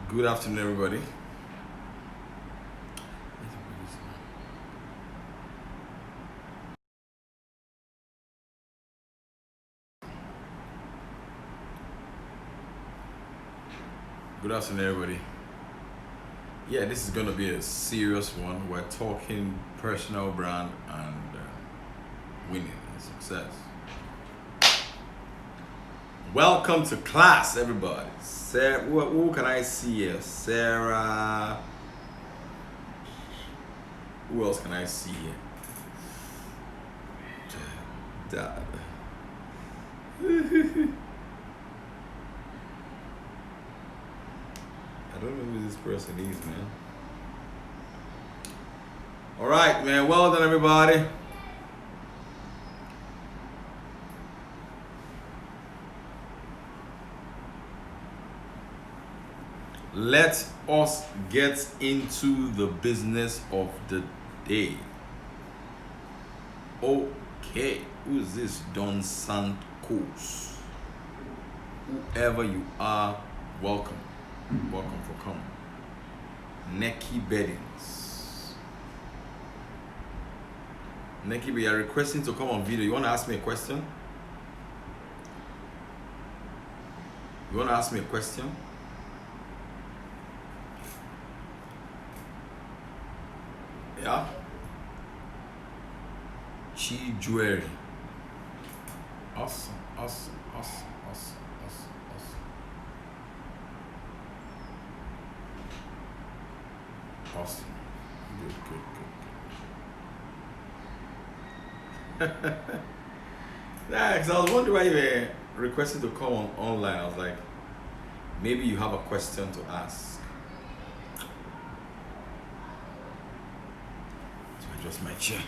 Good afternoon, everybody. Good afternoon, everybody. Yeah, this is going to be a serious one. We're talking personal brand and winning and success. Welcome to class, everybody. Sarah, who can I see here? Sarah. Who else can I see here? Dad. I don't know who this person is, man. All right, man. Well done, everybody. Let us get into the business of the day. Okay, who is this? Don Santos. Whoever you are, welcome. Welcome for coming. Neki Beddings. Neki, we are requesting to come on video. You want to ask me a question? You want to ask me a question? Yeah. Chi Jewelry. Awesome. Awesome. Good. Yeah, because I was wondering why you were requesting to come online. I was like, maybe you have a question to ask. So I adjust my chair.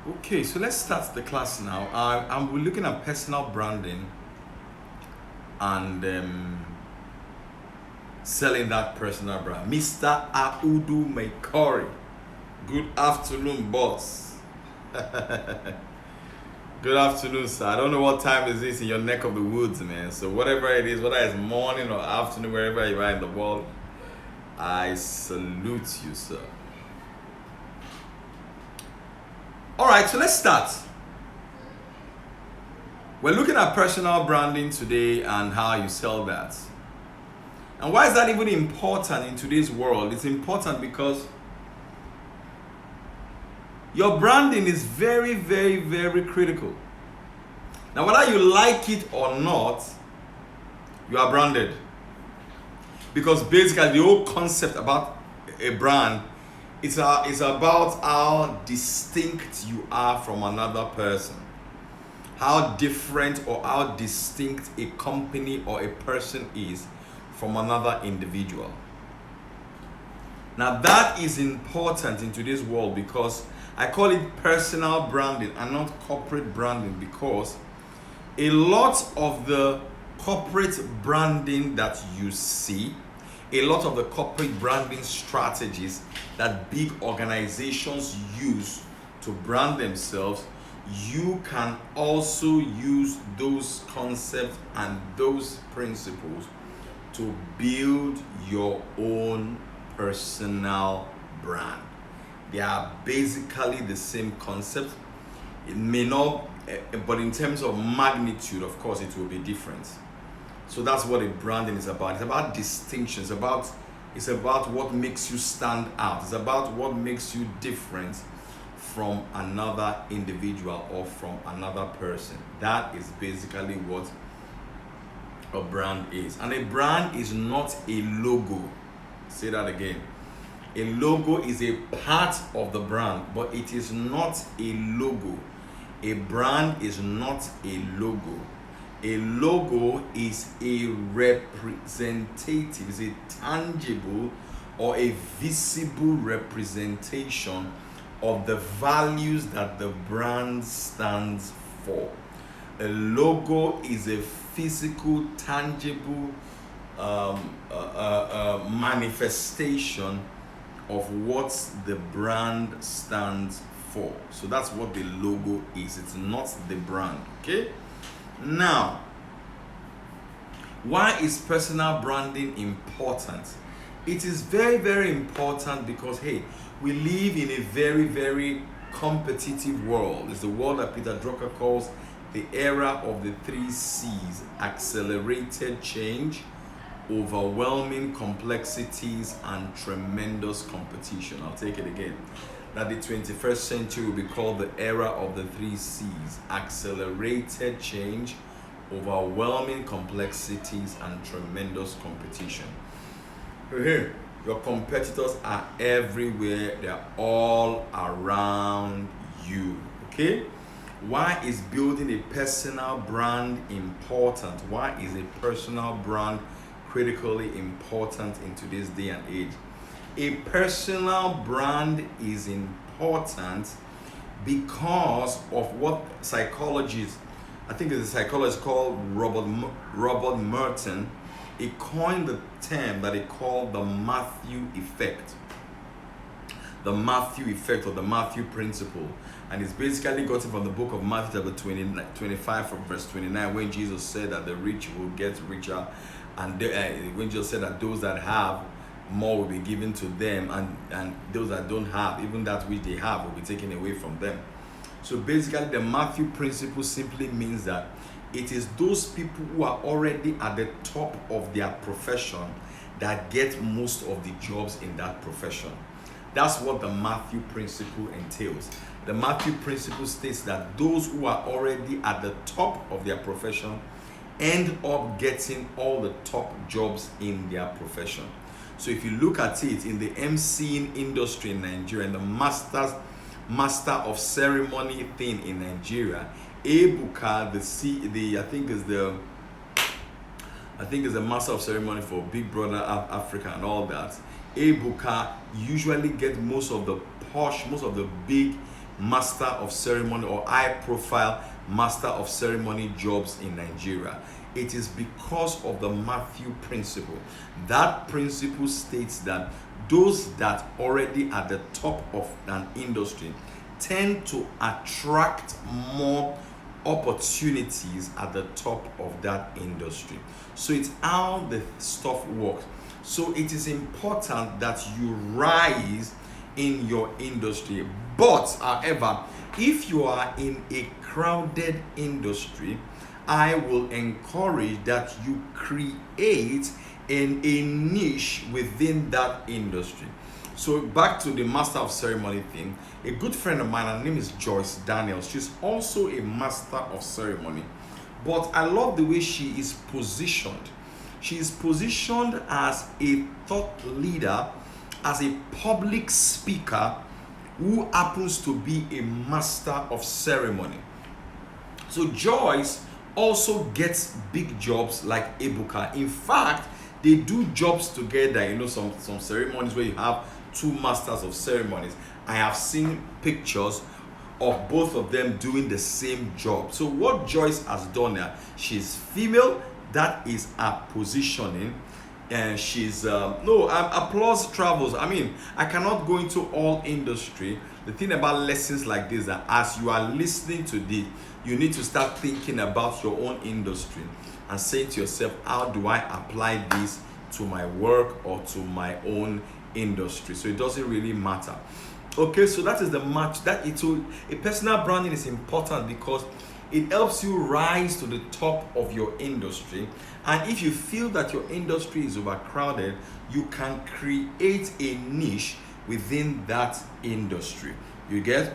Okay, so let's start the class now. We're looking at personal branding and selling that personal brand. Mr. Audu Mekori. Good afternoon, boss. Good afternoon, sir. I don't know what time is this in your neck of the woods, man. So whatever it is, whether it's morning or afternoon, wherever you are in the world, I salute you, sir. All right, so let's start. We're looking at personal branding today and how you sell that. And why is that even important in today's world? It's important because your branding is very, very, very critical. Now, whether you like it or not, you are branded. Because basically the whole concept about a brand is about how distinct you are from another person. How different or how distinct a company or a person is from another individual. Now that is important in today's world because I call it personal branding and not corporate branding, because a lot of the corporate branding that you see, a lot of the corporate branding strategies that big organizations use to brand themselves, you can also use those concepts and those principles to build your own personal brand. They are basically the same concept. It may not, but in terms of magnitude, of course, it will be different. So that's what a branding is about. It's about distinction. It's about what makes you stand out. It's about what makes you different from another individual or from another person. That is basically what a brand is. And a brand is not a logo. Say that again. A logo is a part of the brand, but it is not a logo. A brand is not a logo. A logo is a representative, is a tangible or a visible representation of the values that the brand stands for. A logo is a physical, tangible manifestation of what the brand stands for. So that's what the logo is. It's not the brand. Okay? Now, Why is personal branding important? It is very, very important because, hey, we live in a very, very competitive world. It's the world that Peter Drucker calls the era of the 3 C's: accelerated change, overwhelming complexities, and tremendous competition. I'll take it again. That the 21st century will be called the era of the 3 C's: accelerated change, overwhelming complexities, and tremendous competition. Here, your competitors are everywhere. They're all around you. Okay? Why is building a personal brand important? Why is a personal brand critically important in today's day and age? A personal brand is important because of what psychologists, I think it's a psychologist called Robert Merton, he coined the term that he called the Matthew effect. The Matthew effect, or the Matthew principle. And it's basically gotten from the book of Matthew chapter 25 from verse 29, when Jesus said that the rich will get richer, and when Jesus said that those that have more will be given to them, and those that don't have, even that which they have, will be taken away from them. So basically, the Matthew principle simply means that it is those people who are already at the top of their profession that get most of the jobs in that profession. That's what the Matthew principle entails. The Matthew principle states that those who are already at the top of their profession end up getting all the top jobs in their profession. So if you look at it in the MCing industry in Nigeria, and the master of ceremony thing in Nigeria, Ebuka, I think is the master of ceremony for Big Brother Africa and all that. Ebuka usually get most of the big master of ceremony or high profile master of ceremony jobs in Nigeria. It is because of the Matthew principle. That principle states that those that already at the top of an industry tend to attract more opportunities at the top of that industry. So it's how the stuff works. So it is important that you rise in your industry. But however, if you are in a crowded industry, I will encourage that you create a niche within that industry. So back to the master of ceremony thing, a good friend of mine, her name is Joyce Daniels. She's also a master of ceremony. But I love the way she is positioned. She is positioned as a thought leader, as a public speaker who happens to be a master of ceremony. So Joyce also gets big jobs like Ebuka. In fact, they do jobs together. You know, some ceremonies where you have two masters of ceremonies. I have seen pictures of both of them doing the same job. So what Joyce has done here, she's female, that is her positioning, and she's applause travels. I mean, I cannot go into all industry. The thing about lessons like this, that as you are listening to this, you need to start thinking about your own industry and saying to yourself, how do I apply this to my work or to my own industry? So it doesn't really matter. Okay, so that is the match. A personal branding is important because it helps you rise to the top of your industry. And if you feel that your industry is overcrowded, you can create a niche within that industry. You get?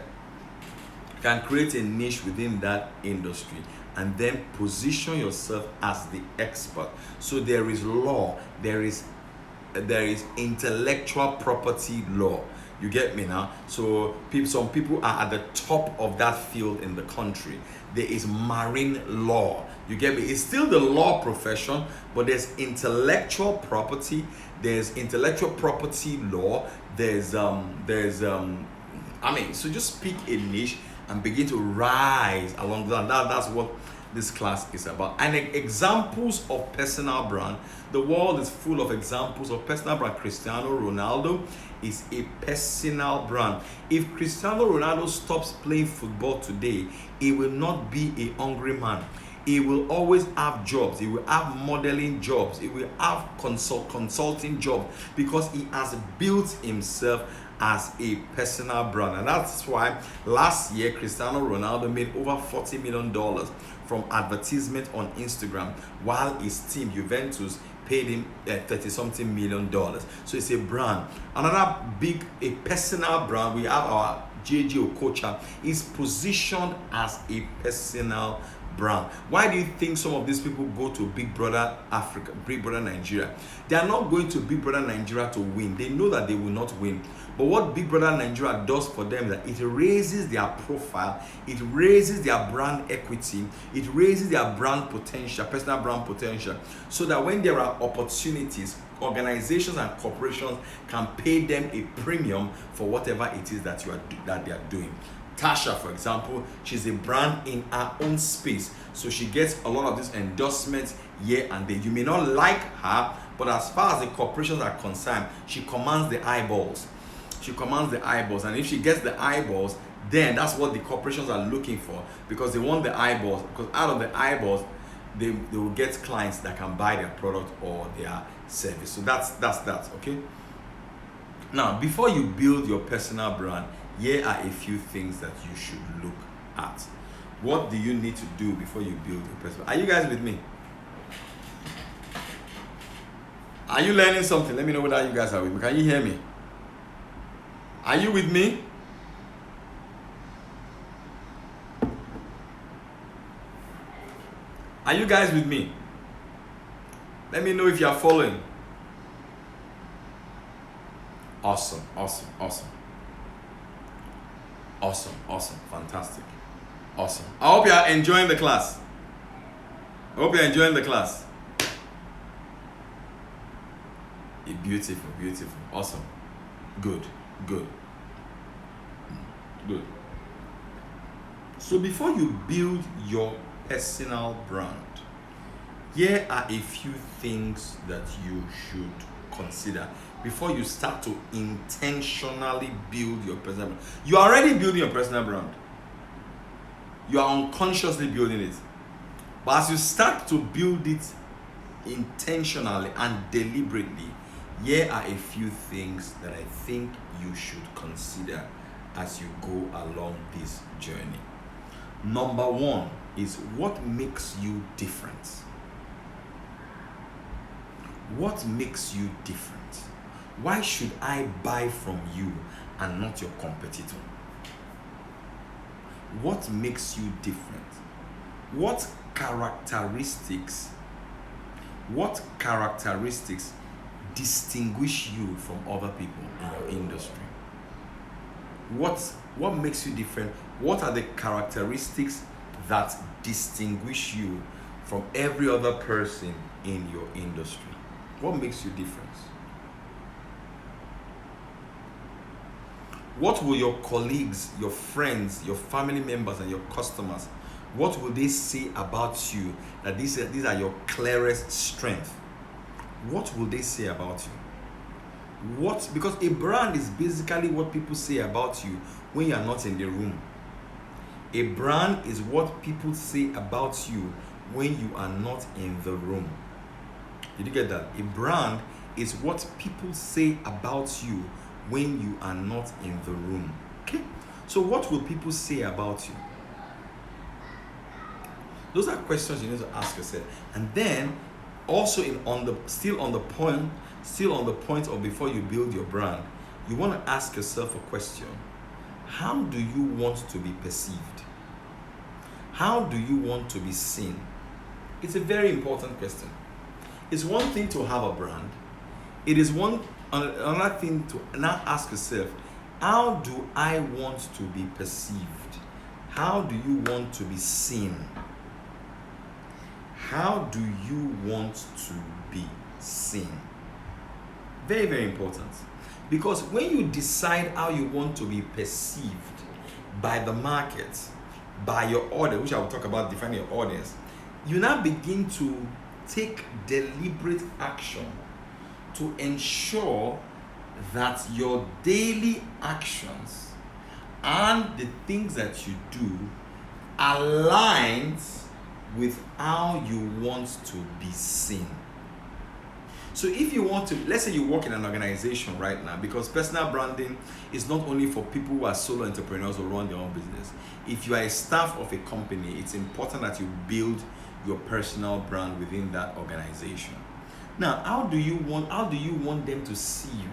You can create a niche within that industry and then position yourself as the expert. So there is law, there is intellectual property law. You get me now? So some people are at the top of that field in the country. There is marine law. You get me? It's still the law profession, but there's intellectual property. There's intellectual property law. So just pick a niche and begin to rise along that. That's what this class is about. And examples of personal brand. The world is full of examples of personal brand. Cristiano Ronaldo is a personal brand. If Cristiano Ronaldo stops playing football today, he will not be a hungry man. He will always have jobs. He will have modeling jobs. He will have consulting jobs, because he has built himself as a personal brand. And that's why last year Cristiano Ronaldo made over $40 million from advertisement on Instagram, while his team Juventus paid him 30-something million dollars. So it's a brand. Another big, a personal brand, we have our JJ Okocha, is positioned as a personal brand. Why do you think some of these people go to Big Brother Africa, Big Brother Nigeria? They are not going to Big Brother Nigeria to win. They know that they will not win. But what Big Brother Nigeria does for them is that it raises their profile, it raises their brand equity, it raises their brand potential, personal brand potential, so that when there are opportunities, organizations and corporations can pay them a premium for whatever it is that they are doing. Tasha, for example, she's a brand in her own space, so she gets a lot of these endorsements here and there. You may not like her, but as far as the corporations are concerned, she commands the eyeballs. She commands the eyeballs, and if she gets the eyeballs, then that's what the corporations are looking for, because they want the eyeballs, because out of the eyeballs they will get clients that can buy their product or their service. So that's that, okay? Now, before you build your personal brand, here are a few things that you should look at. What do you need to do before you build your personal? Are you guys with me? Are you learning something? Let me know whether you guys are with me. Can you hear me? Are you with me? Are you guys with me? Let me know if you are following. Awesome. Fantastic. Awesome. I hope you are enjoying the class. Beautiful. Awesome. Good. So before you build your personal brand, here are a few things that you should consider before you start to intentionally build your personal brand. You are already building your personal brand. You are unconsciously building it. But as you start to build it intentionally and deliberately, here are a few things that I think you should consider as you go along this journey. Number one is, what makes you different? What makes you different? Why should I buy from you and not your competitor? What makes you different? What characteristics distinguish you from other people in your industry? What makes you different? What are the characteristics that distinguish you from every other person in your industry? What makes you different? What will your colleagues, your friends, your family members, and your customers, what will they say about you that these are your clearest strengths? What will they say about you? Because a brand is basically what people say about you when you are not in the room. A brand is what people say about you when you are not in the room. Did you get that? A brand is what people say about you when you are not in the room. Okay? So what will people say about you? Those are questions you need to ask yourself. And then also still on the point of before you build your brand, you want to ask yourself a question. How do you want to be perceived? How do you want to be seen? It's a very important question. It's one thing to have a brand. It is another thing to now ask yourself, how do I want to be perceived? How do you want to be seen? How do you want to be seen? Very, very important. Because when you decide how you want to be perceived by the market, by your audience, which I will talk about defining your audience, you now begin to take deliberate action to ensure that your daily actions and the things that you do aligns with how you want to be seen. So if you want to, let's say you work in an organization right now, because personal branding is not only for people who are solo entrepreneurs or run their own business. If you are a staff of a company, it's important that you build your personal brand within that organization. Now, how do you want them to see you?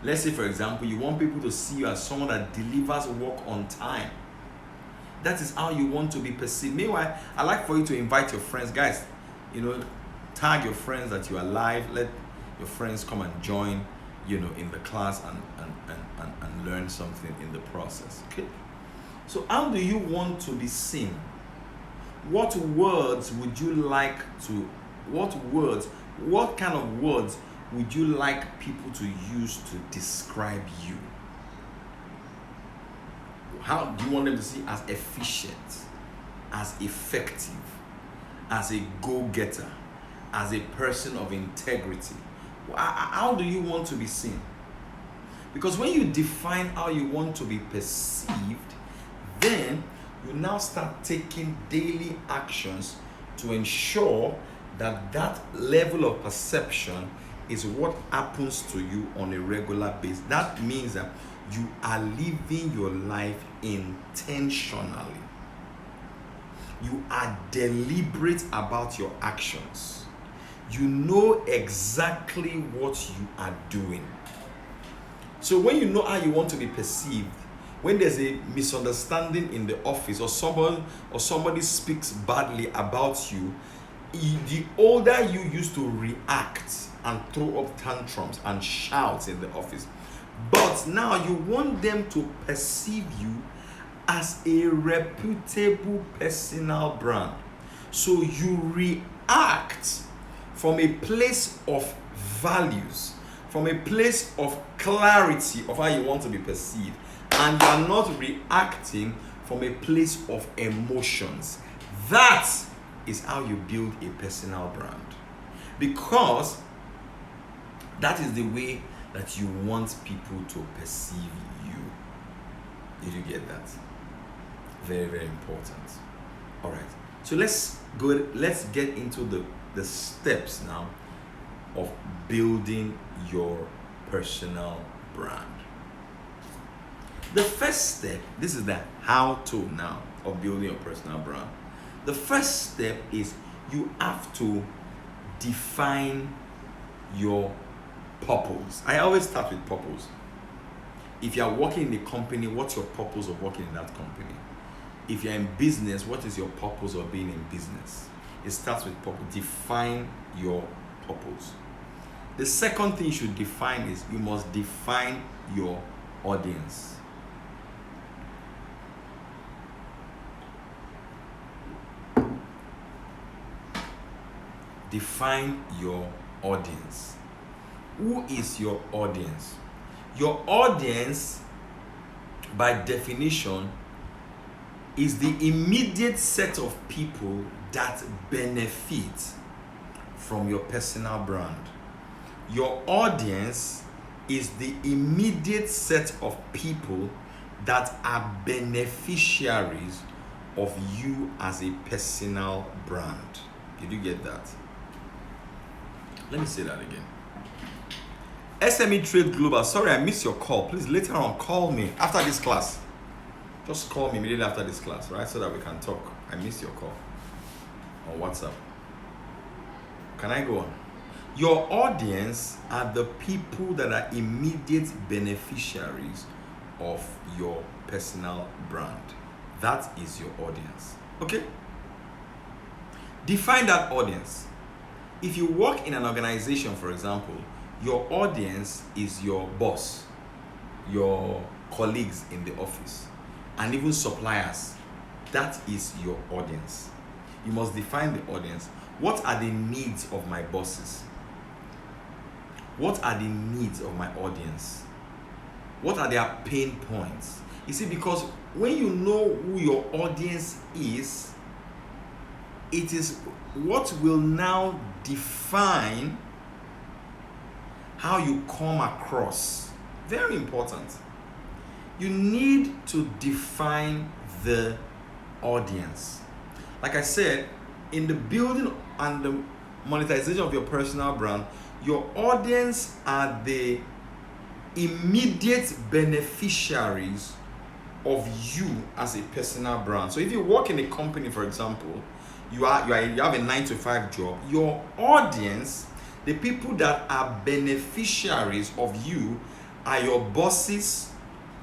Let's say, for example, you want people to see you as someone that delivers work on time. That is how you want to be perceived. Meanwhile, I like for you to invite your friends, guys. Tag your friends that you are live. Let your friends come and join, in the class and learn something in the process. Okay. So how do you want to be seen? What kind of words would you like people to use to describe you? How do you want them to see as efficient, as effective, as a go-getter, as a person of integrity? How do you want to be seen? Because when you define how you want to be perceived, then you now start taking daily actions to ensure that that level of perception is what happens to you on a regular basis. That means that you are living your life intentionally. You are deliberate about your actions. You know exactly what you are doing. So when you know how you want to be perceived, when there's a misunderstanding in the office, or somebody speaks badly about you, the older you used to react and throw up tantrums and shout in the office, but now you want them to perceive you as a reputable personal brand. So you react from a place of values, from a place of clarity of how you want to be perceived, and you are not reacting from a place of emotions. That is how you build a personal brand, because that is the way that you want people to perceive you. Did you get that? Very, very important. All right. So let's get into the steps now of building your personal brand. The first step, this is the how-to now of building your personal brand. The first step is you have to define your purpose. I always start with purpose. If you are working in a company, what's your purpose of working in that company? If you're in business, what is your purpose of being in business? It starts with purpose. Define your purpose. The second thing you should define is you must define your audience. Define your audience. Who is your audience? Your audience, by definition, is the immediate set of people that benefit from your personal brand. Your audience is the immediate set of people that are beneficiaries of you as a personal brand. Did you get that? Let me say that again. SME Trade Global, sorry I missed your call. Please later on call me after this class. Just call me immediately after this class, right? So that we can talk. I missed your call on WhatsApp. Can I go on? Your audience are the people that are immediate beneficiaries of your personal brand. That is your audience. Okay? Define that audience. If you work in an organization, for example, your audience is your boss, your colleagues in the office, and even suppliers. That is your audience. You must define the audience. What are the needs of my bosses? What are the needs of my audience? What are their pain points? You see, because when you know who your audience is, it is what will now define how you come across. Very important. You need to define the audience. Like I said, in the building and the monetization of your personal brand, your audience are the immediate beneficiaries of you as a personal brand. So if you work in a company, for example, you have a 9-to-5 job, your audience, the people that are beneficiaries of you, are your bosses,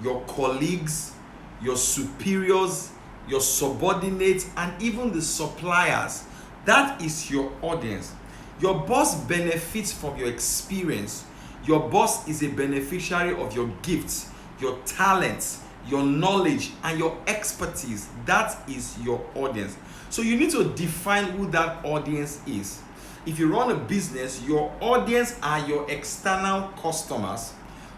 your colleagues, your superiors, your subordinates, and even the suppliers. That is your audience. Your boss benefits from your experience. Your boss is a beneficiary of your gifts, your talents, your knowledge, and your expertise. That is your audience. So you need to define who that audience is. If you run a business, your audience are your external customers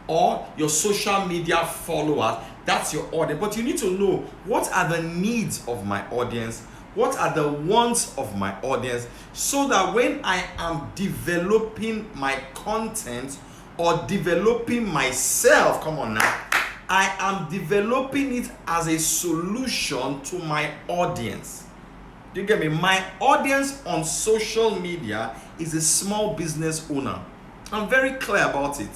or your social media followers. That's your audience. But you need to know, what are the needs of my audience? What are the wants of my audience? So that when I am developing my content or developing myself, come on now, I am developing it as a solution to my audience. Do you get me? My audience on social media is a small business owner. I'm very clear about it.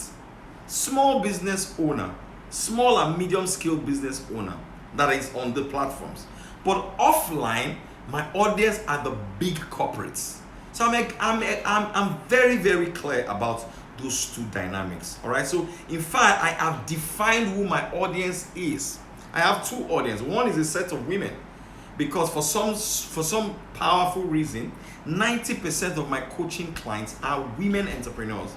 Small business owner, small and medium scale business owner that is on the platforms. But offline, my audience are the big corporates. So I'm very, very clear about those two dynamics. All right. So in fact, I have defined who my audience is. I have two audiences. One is a set of women, because for some powerful reason, 90% of my coaching clients are women entrepreneurs.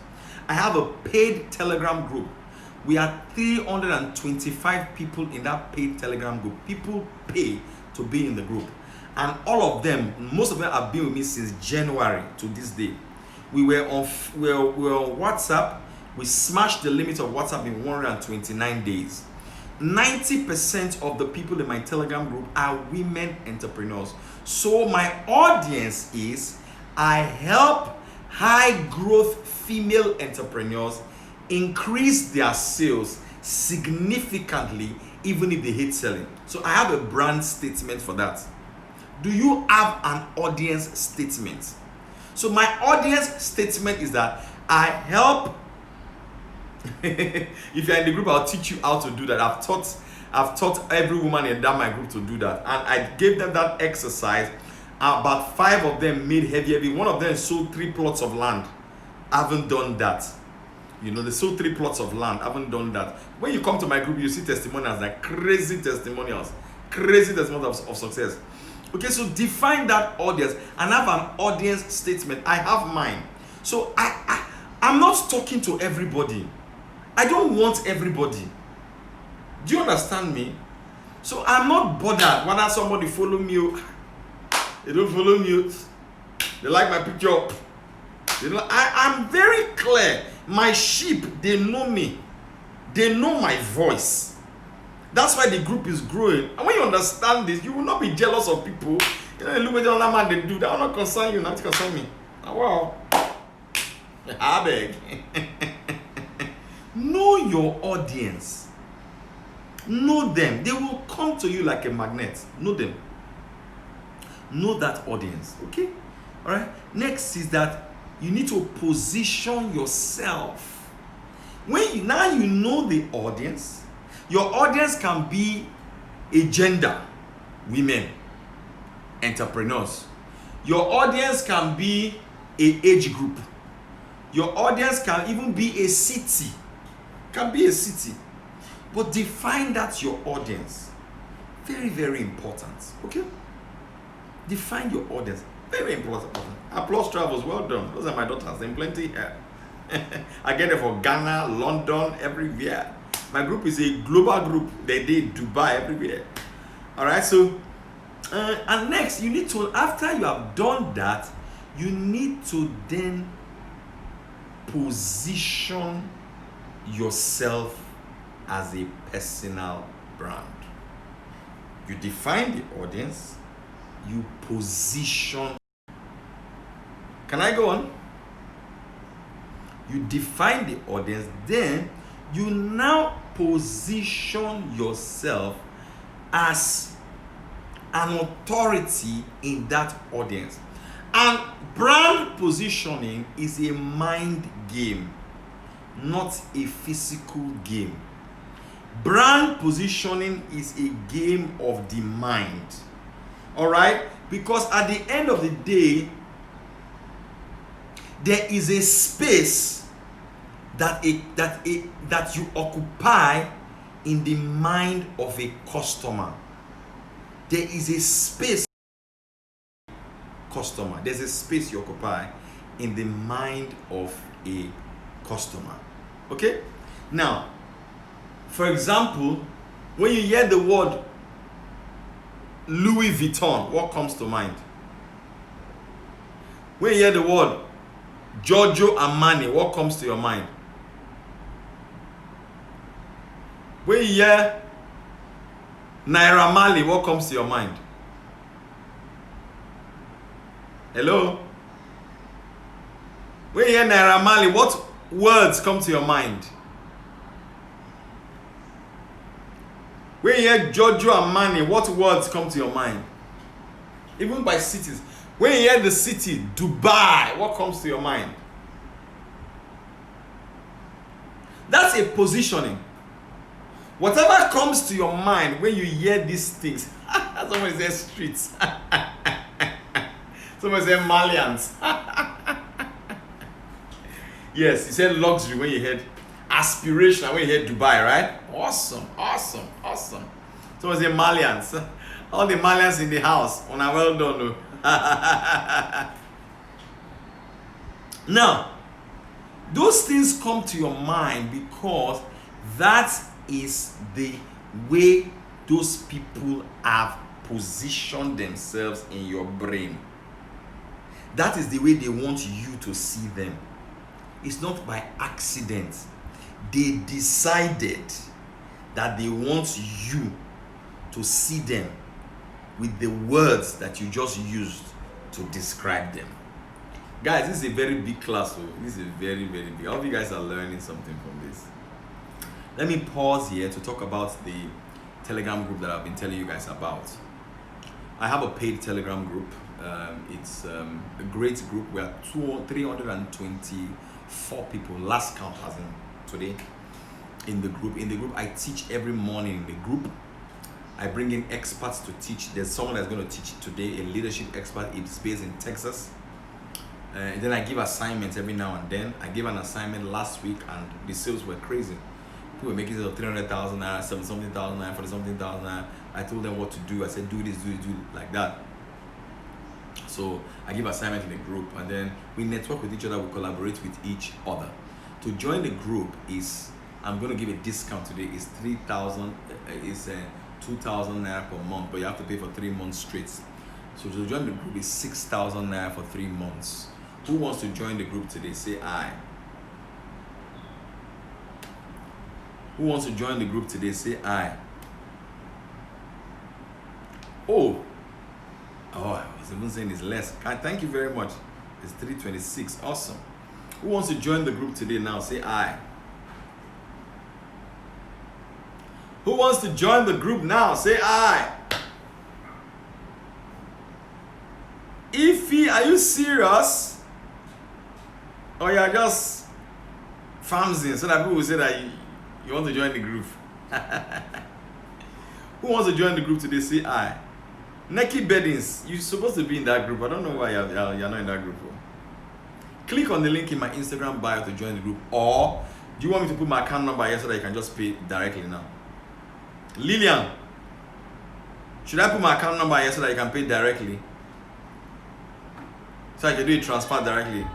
I have a paid Telegram group. We are 325 people in that paid Telegram group. People pay to be in the group. And all of them, most of them have been with me since January to this day. We were on WhatsApp. We smashed the limit of WhatsApp in 129 days. 90% of the people in my Telegram group are women entrepreneurs. So my audience is, I help high growth female entrepreneurs increase their sales significantly, even if they hate selling. So I have a brand statement for that. Do you have an audience statement? So my audience statement is that I help. If you're in the group, I'll teach you how to do that. I've taught every woman in that my group to do that, and I gave them that exercise. About 5 of them made heavy. One of them sold 3 plots of land. I haven't done that. They sold 3 plots of land. I haven't done that. When you come to my group, you see testimonials, like crazy testimonials of success. Okay, so define that audience and have an audience statement. I have mine. So I'm not talking to everybody. I don't want everybody. Do you understand me? So I'm not bothered whether somebody follow me. They don't follow me. They like my picture. I'm very clear. My sheep, they know me. They know my voice. That's why the group is growing. And when you understand this, you will not be jealous of people. They look at the other man, they do. That will not concern you, not concern me. Wow. I beg. Know your audience. Know them. They will come to you like a magnet. Know them. Know that audience. Okay? All right. Next is that you need to position yourself. When you know the audience, your audience can be a gender, women, entrepreneurs. Your audience can be an age group. Your audience can even be a city. Can be a city. But define that your audience. Very, very important. Okay? Define your audience. Very important. Applause travels, well done. Those are my daughters. They're plenty here. I get it for Ghana, London, everywhere. My group is a global group. They did Dubai, everywhere. Alright, so and next you need to, after you have done that, you need to then position yourself as a personal brand. You define the audience, you position. Can I go on? You define the audience, then you now position yourself as an authority in that audience. And brand positioning is a mind game, not a physical game. Brand positioning is a game of the mind. All right? Because at the end of the day, there is a space that you occupy in the mind of a customer. There is a space, customer. There's a space you occupy in the mind of a customer. Okay? Now, for example, when you hear the word Louis Vuitton, what comes to mind? When you hear the word Giorgio Armani, what comes to your mind? When you hear Naira Marley, what comes to your mind? Hello? When you hear Naira Marley, what words come to your mind? When you hear Giorgio Armani, what words come to your mind? Even by cities. When you hear the city, Dubai, what comes to your mind? That's a positioning. Whatever comes to your mind when you hear these things, someone says streets, someone says Malians. Yes, you said luxury when you heard aspiration, when you heard Dubai, right? Awesome. Someone says Malians. All the Malians in the house, on a well done. Now, those things come to your mind because that is the way those people have positioned themselves in your brain. That is the way they want you to see them. It's not by accident. They decided that they want you to see them with the words that you just used to describe them. Guys, this is a very big class. This is very, very big. I hope you guys are learning something from this. Let me pause here to talk about the Telegram group that I've been telling you guys about. I have a paid Telegram group. It's a great group. We are 324 people, last count as in today, in the group. In the group, I teach every morning in the group. I bring in experts to teach. There's someone that's going to teach today, a leadership expert. It's based in Texas. And then I give assignments every now and then. I gave an assignment last week and the sales were crazy. People were making sales of 300,000 naira, 70,000 naira, 40,000 naira. I told them what to do. I said, do this, like that. So I give assignments in the group and then we network with each other, we collaborate with each other. To join the group is, I'm going to give a discount today, is 3,000, is 2,000 naira per month, but you have to pay for 3 months straight. So to join the group is 6,000 naira for 3 months. Who wants to join the group today? Say aye. Who wants to join the group today? Say aye. Oh, I was even saying it's less. Thank you very much. It's 326. Awesome. Who wants to join the group today now? Say aye. Who wants to join the group now? Say aye. Ify, are you serious? Or you're just famsing so that people will say that you want to join the group? Who wants to join the group today? Say aye. Neki Beddings, you're supposed to be in that group. I don't know why you're not in that group. Click on the link in my Instagram bio to join the group. Or do you want me to put my account number here so that you can just pay directly now? Lillian, should I put my account number here so that you can pay directly? So I can do a transfer directly.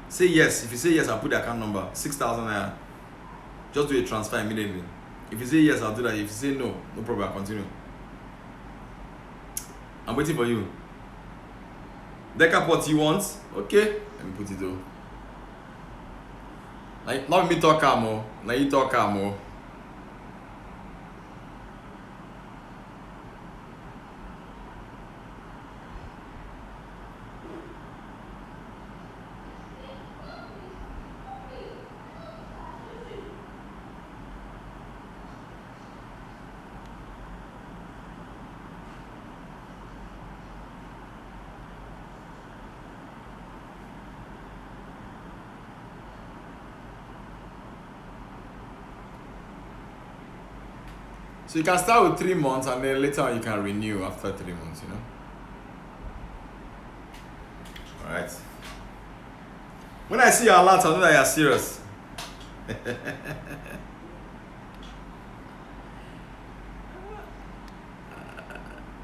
Say yes. If you say yes, I'll put the account number. 6,000 naira. Just do a transfer immediately. If you say yes, I'll do that. If you say no, no problem, I'll continue. I'm waiting for you. Deca what you want? Okay. Let me put it though. Like, not me talk more. Now you talk more. So you can start with 3 months and then later on you can renew after 3 months, you know. Alright. When I see your alert, I know that you're serious.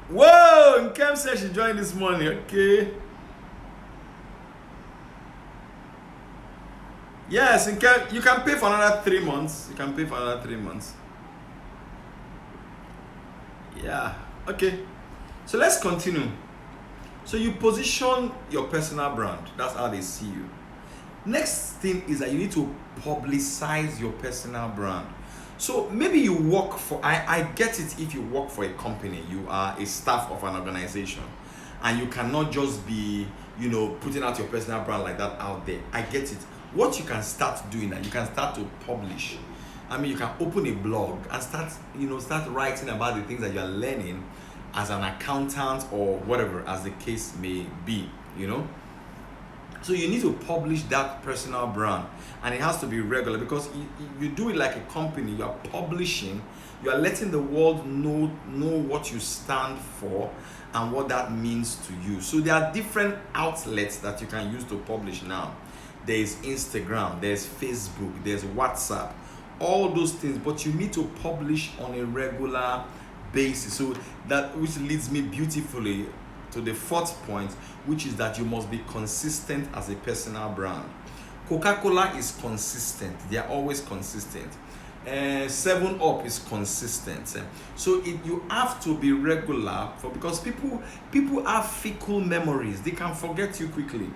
Whoa! Nkem said she joined this morning. Okay. Yes, Nkem, you can pay for another 3 months. You can pay for another 3 months. Yeah. Okay. So let's continue. So you position your personal brand. That's how they see you. Next thing is that you need to publicize your personal brand. So maybe you work for, I get it if you work for a company, you are a staff of an organization, and you cannot just be, you know, putting out your personal brand like that out there. I get it. What you can start doing, that you can start to publish. I mean, you can open a blog and start writing about the things that you are learning as an accountant or whatever, as the case may be, you know. So you need to publish that personal brand, and it has to be regular, because you do it like a company. You are publishing, you are letting the world know what you stand for and what that means to you. So there are different outlets that you can use to publish now. There is Instagram, there's Facebook, there's WhatsApp, all those things, but you need to publish on a regular basis. So that, which leads me beautifully to the fourth point, which is that you must be consistent as a personal brand. Coca-Cola is consistent. They are always consistent. 7-Up is consistent. So you have to be regular, because people have fickle memories. They can forget you quickly.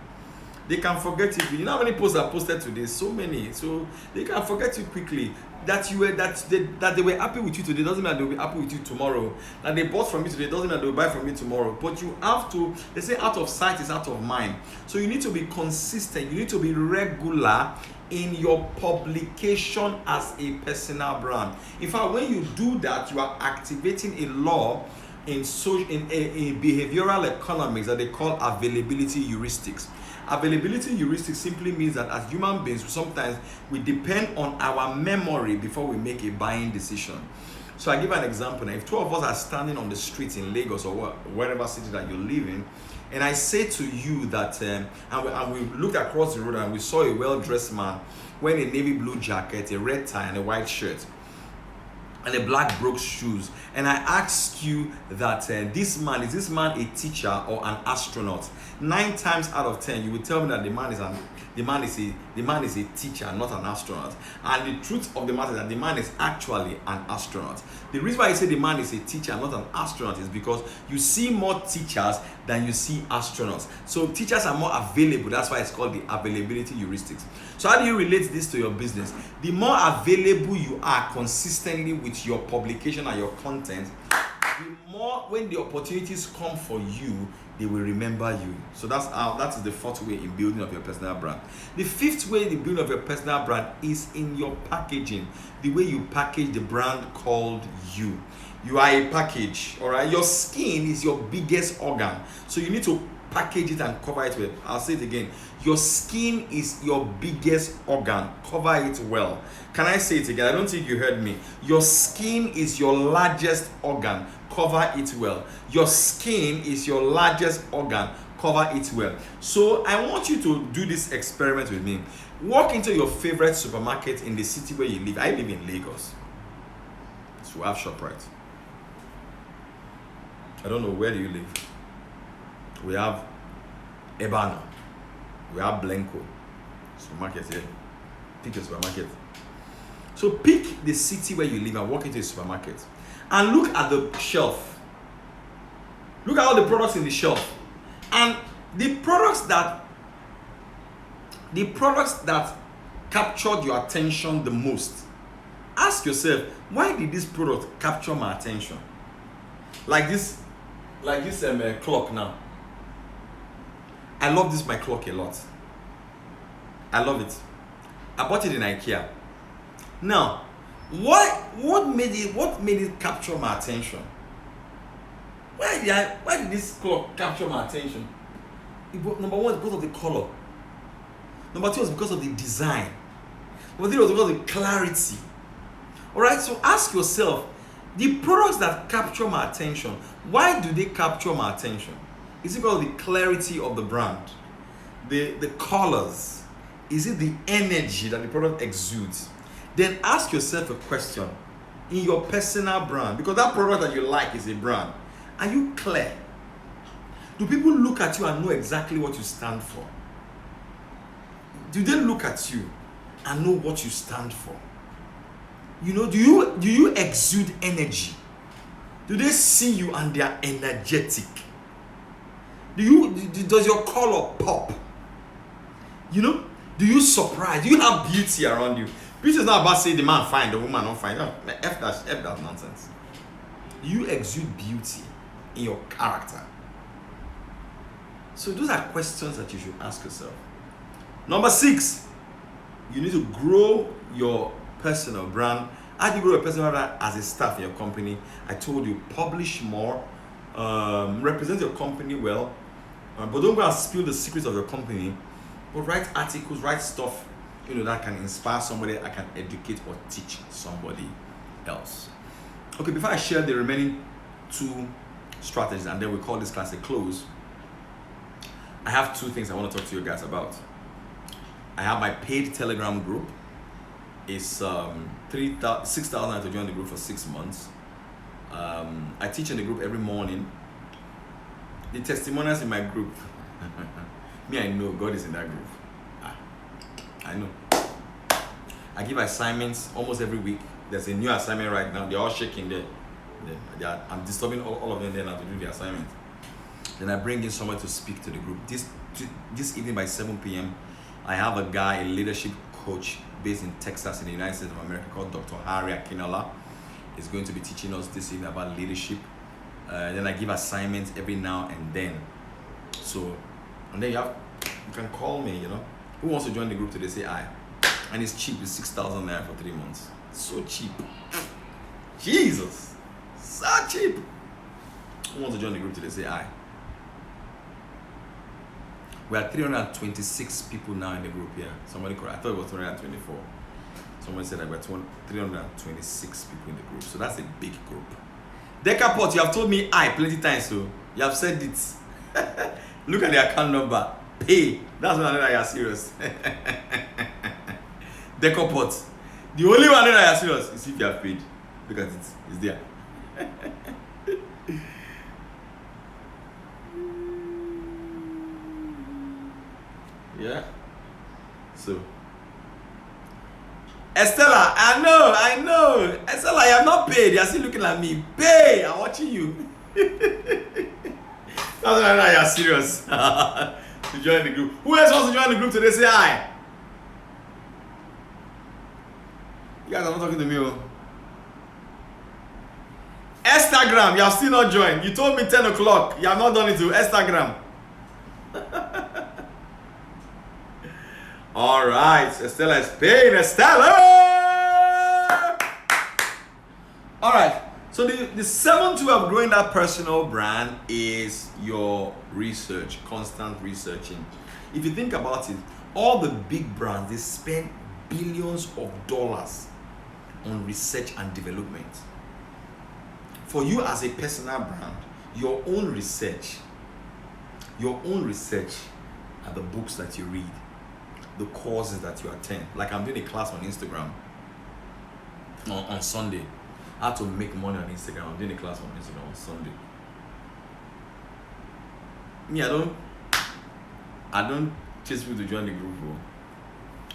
They can forget you. You know how many posts are posted today? So many. So they can forget you quickly. That they were happy with you today doesn't mean that they'll be happy with you tomorrow. That they bought from you today doesn't mean that they'll buy from you tomorrow. But you have to, they say out of sight is out of mind. So you need to be consistent. You need to be regular in your publication as a personal brand. In fact, when you do that, you are activating a law in behavioral economics that they call availability heuristics. Availability heuristics simply means that as human beings, sometimes we depend on our memory before we make a buying decision. So I give an example. Now, if two of us are standing on the street in Lagos or wherever city that you live in, and I say to you that, and we looked across the road and we saw a well-dressed man wearing a navy blue jacket, a red tie, and a white shirt, and a black Brooks shoes, and I ask you that is this man a teacher or an astronaut? 9 times out of 10, you will tell me that the man is a teacher, not an astronaut. And the truth of the matter is that the man is actually an astronaut. The reason why I say the man is a teacher, not an astronaut, is because you see more teachers than you see astronauts. So teachers are more available. That's why it's called the availability heuristics. So how do you relate this to your business? The more available you are consistently with your publication and your content, the more, when the opportunities come for you, they will remember you. So that is the fourth way in building of your personal brand. The fifth way in the building of your personal brand is in your packaging. The way you package the brand called you. You are a package, all right? Your skin is your biggest organ. So you need to package it and cover it well. I'll say it again. Your skin is your biggest organ. Cover it well. Can I say it again? I don't think you heard me. Your skin is your largest organ. Cover it well. Your skin is your largest organ. Cover it well. So I want you to do this experiment with me. Walk into your favorite supermarket in the city where you live. I live in Lagos. So we have ShopRite. I don't know, where do you live? We have Ebano. We have Blenco. Supermarket here. Pick a supermarket. So pick the city where you live and walk into a supermarket. And look at the shelf. Look at all the products in the shelf. And the products that captured your attention the most. Ask yourself, why did this product capture my attention? Like this clock now. I love this my clock a lot. I love it. I bought it in IKEA. Now, what made it capture my attention? Why did this clock capture my attention? Number one is because of the color. Number two is because of the design. Number three was because of the clarity. Alright, so ask yourself, The products that capture my attention, why do they capture my attention? Is it because of the clarity of the brand? The colors? Is it the energy that the product exudes? Then ask yourself a question in your personal brand, because that product that you like is a brand. Are you clear? Do people look at you and know exactly what you stand for? Do they look at you and know what you stand for? You know, do you exude energy? Do they see you and they are energetic? Does your color pop? You know, do you surprise? Do you have beauty around you? Beauty is not about saying the man fine, the woman not fine. No, F that nonsense. Do you exude beauty in your character? So those are questions that you should ask yourself. Number 6, you need to grow your personal brand. How do you grow your personal brand as a staff in your company? I told you, publish more, represent your company well, but don't go and spill the secrets of your company. But write articles, write stuff, you know, that can inspire somebody, that can educate or teach somebody else. Okay, before I share the remaining 2 strategies, and then we call this class a close, I have 2 things I want to talk to you guys about. I have my paid Telegram group. It's $6,000 to join the group for 6 months. I teach in the group every morning. The testimonials in my group, me, I know God is in that group. I know. I give assignments almost every week. There's a new assignment right now. They're all shaking there. I'm disturbing all of them there now to do the assignment. Then I bring in someone to speak to the group. This evening by 7 p.m., I have a guy, a leadership coach based in Texas in the United States of America called Dr. Harry Akinola. He's going to be teaching us this evening about leadership. Then I give assignments every now and then. So, and then you can call me, you know. Who wants to join the group today? Say aye. And it's cheap. It's 6,000 naira for 3 months. So cheap. Jesus. So cheap. Who wants to join the group today? Say aye. We are 326 people now in the group here. Somebody correct. I thought it was 324. Someone said that we're 326 people in the group. So that's a big group. Decaport, you have told me I plenty times, so you have said it. Look at the account number. Pay. That's when I know that you are serious. Decaport. The only one that you are serious is if you have paid. Because it's there. Yeah. So Estella, I know. Estella, you have not paid. You are still looking at me. Pay. I'm watching you. That's when I know you are serious. To join the group. Who else wants to join the group today? Say hi. You guys are not talking to me. Oh. Instagram, you have still not joined. You told me 10 o'clock. You have not done it to Instagram. All right, Estella is paying. Estella! All right, so the 7th way of growing that personal brand is your research, constant researching. If you think about it, all the big brands, they spend billions of dollars on research and development. For you as a personal brand, your own research are the books that you read, the courses that you attend. Like I'm doing a class on Instagram on Sunday. How to make money on Instagram. I'm doing a class on Instagram on Sunday. Me, I don't chase people to join the group. Bro.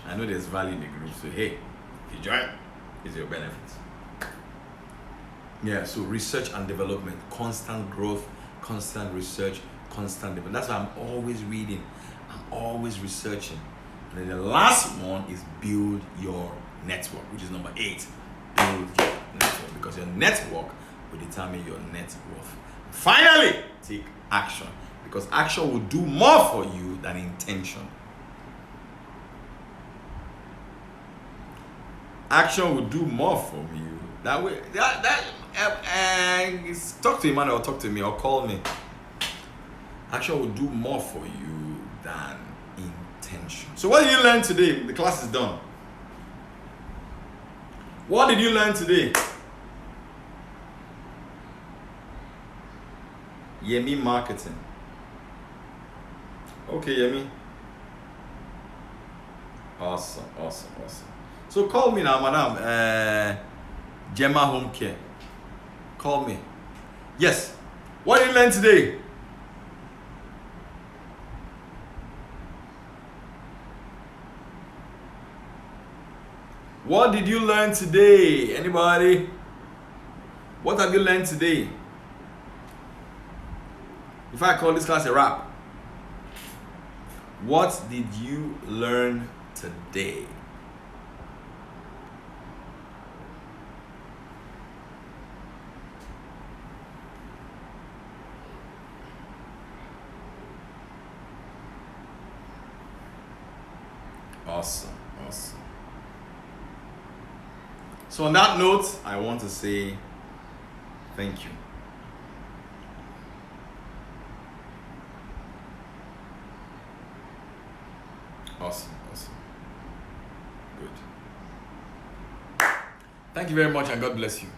I know there's value in the group. So hey, if you join, it's your benefits. Yeah, so research and development, constant growth, constant research, constant development. That's why I'm always reading. I'm always researching. And then the last one is build your network, which is number 8. Build your network, because your network will determine your net worth. Finally, take action, because action will do more for you than intention. Action will do more for you. That way, talk to Emmanuel, or talk to me, or call me. Action will do more for you than intention. So what did you learn today? The class is done. What did you learn today? Yemi Marketing. Okay, Yemi. Awesome. So call me now, madam. Gemma Home Care. Call me. Yes. What did you learn today? What did you learn today? Anybody? What have you learned today? If I call this class a wrap, what did you learn today? Awesome. So on that note, I want to say thank you. Awesome. Good. Thank you very much and God bless you.